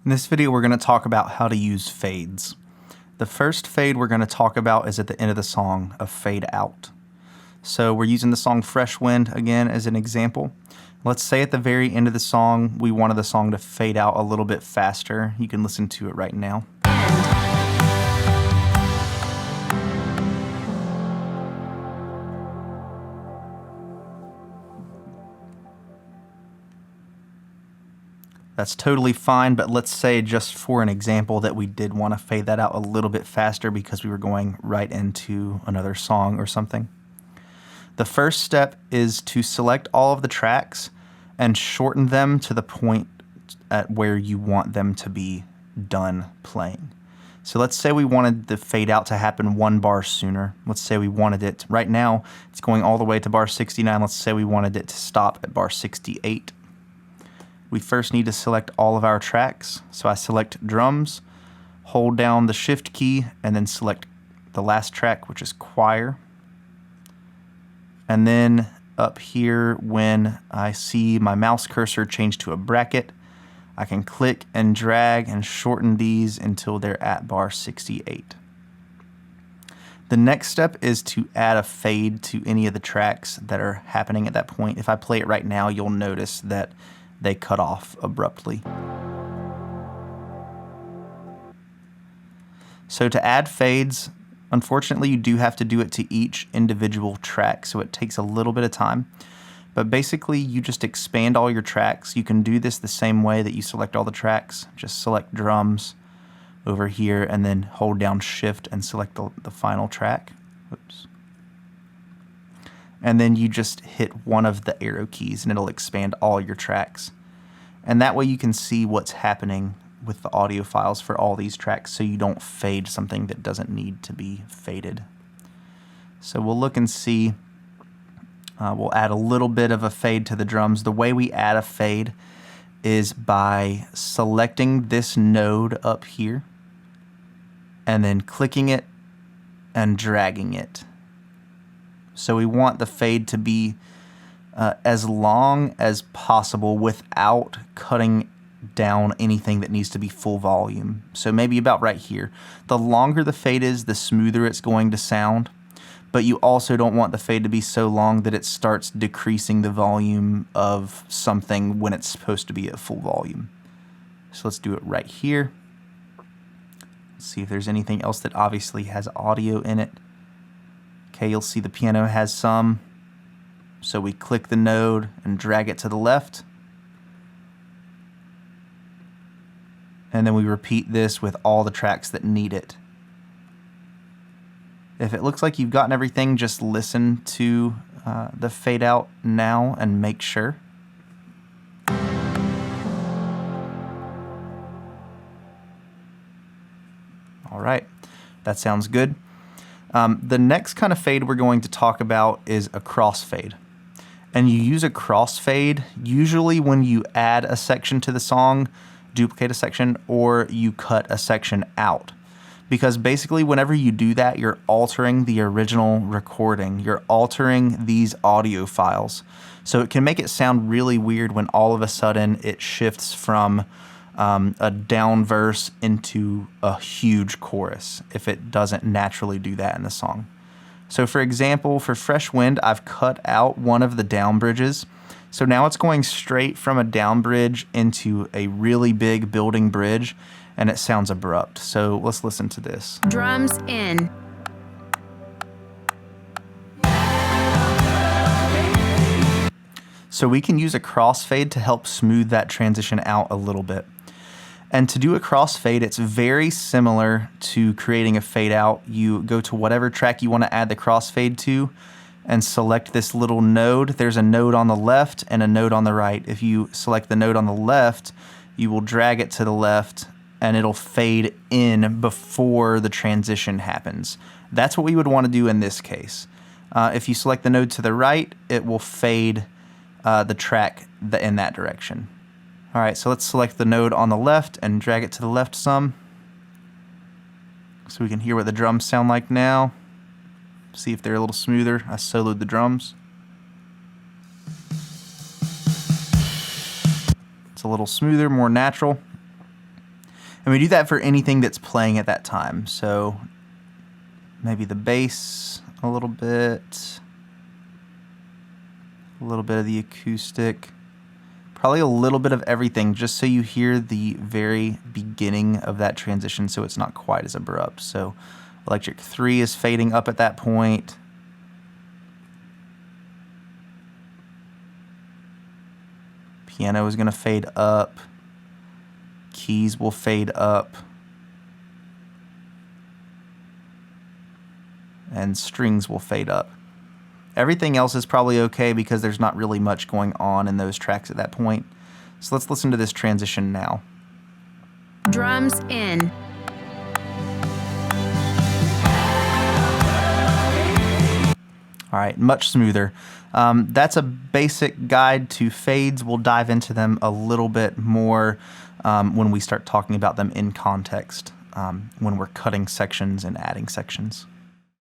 In this video, we're going to talk about how to use fades. The first fade we're going to talk about is at the end of the song, a fade out. So we're using the song Fresh Wind again as an example. Let's say at the very end of the song, we wanted the song to fade out a little bit faster. You can listen to it right now. That's totally fine, but let's say just for an example that we did want to fade that out a little bit faster because we were going right into another song or something. The first step is to select all of the tracks and shorten them to the point at where you want them to be done playing. So let's say we wanted the fade out to happen one bar sooner. Let's say we wanted it, right now it's going all the way to bar 69. Let's say we wanted it to stop at bar 68. We first need to select all of our tracks. So I select drums, hold down the shift key, and then select the last track, which is choir. And then up here, when I see my mouse cursor change to a bracket, I can click and drag and shorten these until they're at bar 68. The next step is to add a fade to any of the tracks that are happening at that point. If I play it right now, you'll notice that they cut off abruptly. So to add fades, unfortunately you do have to do it to each individual track, so it takes a little bit of time. But basically you just expand all your tracks. You can do this the same way that you select all the tracks. Just select drums over here and then hold down shift and select the final track. Oops. And then you just hit one of the arrow keys and it'll expand all your tracks. And that way you can see what's happening with the audio files for all these tracks so you don't fade something that doesn't need to be faded. So we'll look and see. We'll add a little bit of a fade to the drums. The way we add a fade is by selecting this node up here and then clicking it and dragging it. So we want the fade to be as long as possible without cutting down anything that needs to be full volume. So maybe about right here. The longer the fade is, the smoother it's going to sound, but you also don't want the fade to be so long that it starts decreasing the volume of something when it's supposed to be at full volume. So let's do it right here. Let's see if there's anything else that obviously has audio in it. Okay, you'll see the piano has some. So we click the node and drag it to the left. And then we repeat this with all the tracks that need it. If it looks like you've gotten everything, just listen to the fade out now and make sure. All right, that sounds good. The next kind of fade we're going to talk about is a crossfade. And you use a crossfade usually when you add a section to the song, duplicate a section, or you cut a section out. Because basically whenever you do that, you're altering the original recording. You're altering these audio files. So it can make it sound really weird when all of a sudden it shifts from a down verse into a huge chorus if it doesn't naturally do that in the song. So for example, for Fresh Wind, I've cut out one of the down bridges. So now it's going straight from a down bridge into a really big building bridge, and it sounds abrupt. So let's listen to this. Drums in. So we can use a crossfade to help smooth that transition out a little bit. And to do a crossfade, it's very similar to creating a fade out. You go to whatever track you want to add the crossfade to and select this little node. There's a node on the left and a node on the right. If you select the node on the left, you will drag it to the left and it'll fade in before the transition happens. That's what we would want to do in this case. If you select the node to the right, it will fade the track in that direction. All right, so let's select the node on the left and drag it to the left some so we can hear what the drums sound like now. See if they're a little smoother. I soloed the drums. It's a little smoother, more natural. And we do that for anything that's playing at that time. So maybe the bass a little bit of the acoustic, probably a little bit of everything, just so you hear the very beginning of that transition so it's not quite as abrupt. So electric 3 is fading up at that point. Piano is going to fade up. Keys will fade up. And strings will fade up. Everything else is probably okay because there's not really much going on in those tracks at that point. So let's listen to this transition now. Drums in. All right, much smoother. That's a basic guide to fades. We'll dive into them a little bit more when we start talking about them in context, when we're cutting sections and adding sections.